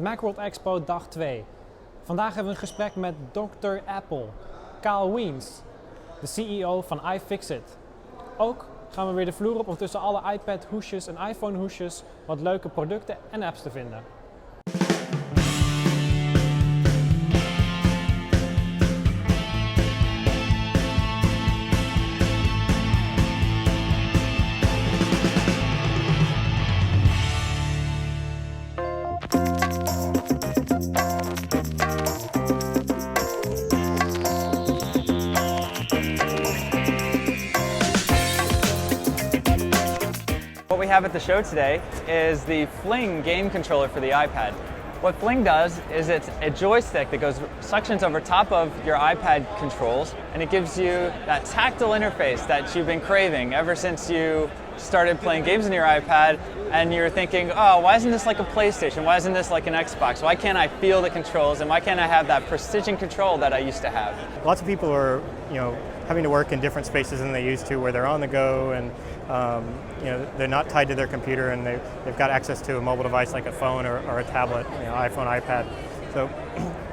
Macworld Expo dag 2. Vandaag hebben we een gesprek met Dr. Apple, Kyle Wiens, de CEO van iFixit. Ook gaan we weer de vloer op om tussen alle iPad-hoesjes en iPhone-hoesjes wat leuke producten en apps te vinden. What we have at the show today is the Fling game controller for the iPad. What Fling does is it's a joystick that suctions over top of your iPad controls, and it gives you that tactile interface that you've been craving ever since you started playing games on your iPad, and you're thinking, oh, why isn't this like a PlayStation? Why isn't this like an Xbox? Why can't I feel the controls, and why can't I have that precision control that I used to have? Lots of people are, having to work in different spaces than they used to, where they're on the go and they're not tied to their computer, and they've got access to a mobile device like a phone or a tablet, iPhone, iPad. So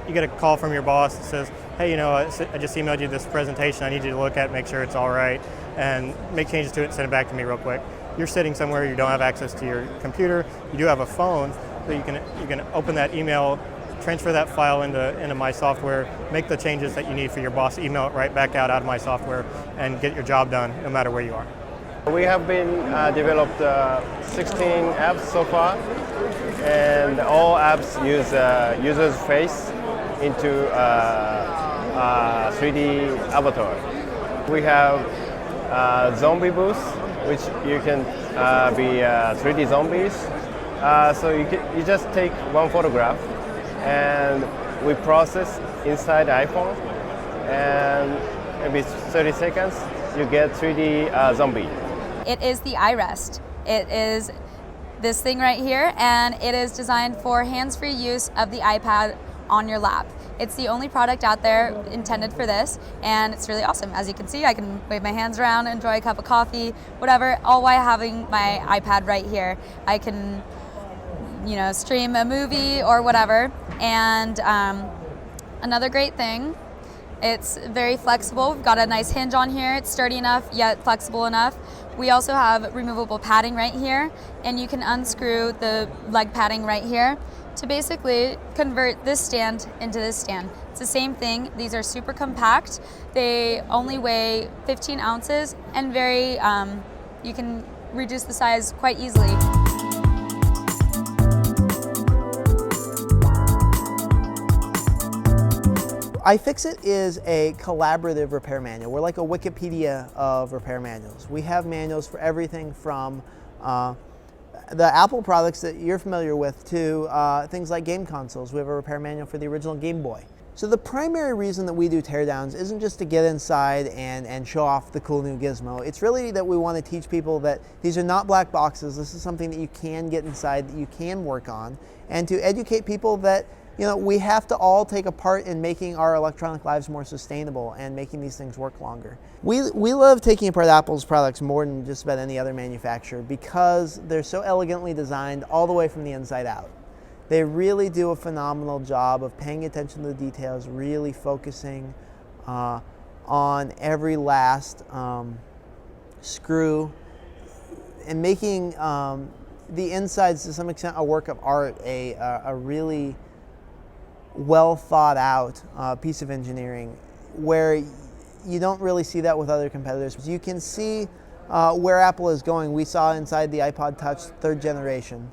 you get a call from your boss that says, hey, I just emailed you this presentation. I need you to look at it, make sure it's all right, and make changes to it and send it back to me real quick. You're sitting somewhere, you don't have access to your computer, you do have a phone, so you can open that email, transfer that file into my software, make the changes that you need for your boss, email it right back out of my software, and get your job done no matter where you are. We have been developed 16 apps so far, and all apps use user's face into a 3D avatar. We have zombie booth, which you can be 3D zombies. So you just take one photograph, and we process inside the iPhone, and maybe 30 seconds you get 3D zombie. It is the iRest. It is this thing right here, and it is designed for hands-free use of the iPad on your lap. It's the only product out there intended for this, and it's really awesome. As you can see, I can wave my hands around, enjoy a cup of coffee, whatever, all while having my iPad right here. I can, stream a movie or whatever. And another great thing, it's very flexible. We've got a nice hinge on here. It's sturdy enough, yet flexible enough. We also have removable padding right here, and you can unscrew the leg padding right here to basically convert this stand into this stand. It's the same thing. These are super compact. They only weigh 15 ounces, and you can reduce the size quite easily. iFixit is a collaborative repair manual. We're like a Wikipedia of repair manuals. We have manuals for everything from the Apple products that you're familiar with to things like game consoles. We have a repair manual for the original Game Boy. So the primary reason that we do teardowns isn't just to get inside and show off the cool new gizmo. It's really that we want to teach people that these are not black boxes. This is something that you can get inside, that you can work on, and to educate people that we have to all take a part in making our electronic lives more sustainable and making these things work longer. We love taking apart Apple's products more than just about any other manufacturer because they're so elegantly designed all the way from the inside out. They really do a phenomenal job of paying attention to the details, really focusing on every last screw, and making the insides to some extent a work of art, a really well thought out piece of engineering where you don't really see that with other competitors. You can see where Apple is going. We saw inside the iPod Touch 3rd generation.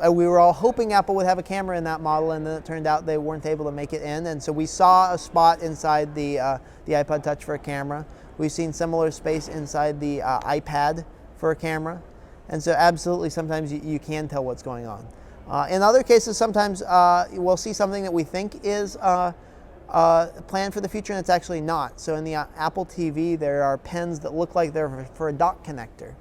We were all hoping Apple would have a camera in that model, and then it turned out they weren't able to make it in, and so we saw a spot inside the iPod Touch for a camera. We've seen similar space inside the iPad for a camera, and so absolutely sometimes you can tell what's going on. In other cases, sometimes we'll see something that we think is planned for the future, and it's actually not. So in the Apple TV, there are pens that look like they're for a dock connector.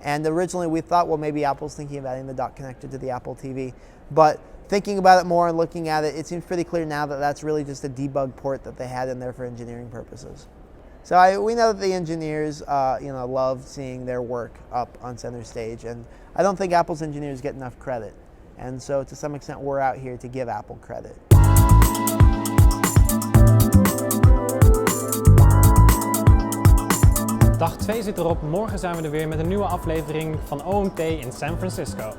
And originally we thought, well, maybe Apple's thinking about adding the dock connector to the Apple TV. But thinking about it more and looking at it, it seems pretty clear now that that's really just a debug port that they had in there for engineering purposes. So we know that the engineers love seeing their work up on center stage, and I don't think Apple's engineers get enough credit. And so to some extent we're out here to give Apple credit. Dag 2 zit erop. Morgen zijn we er weer met een nieuwe aflevering van OMT in San Francisco.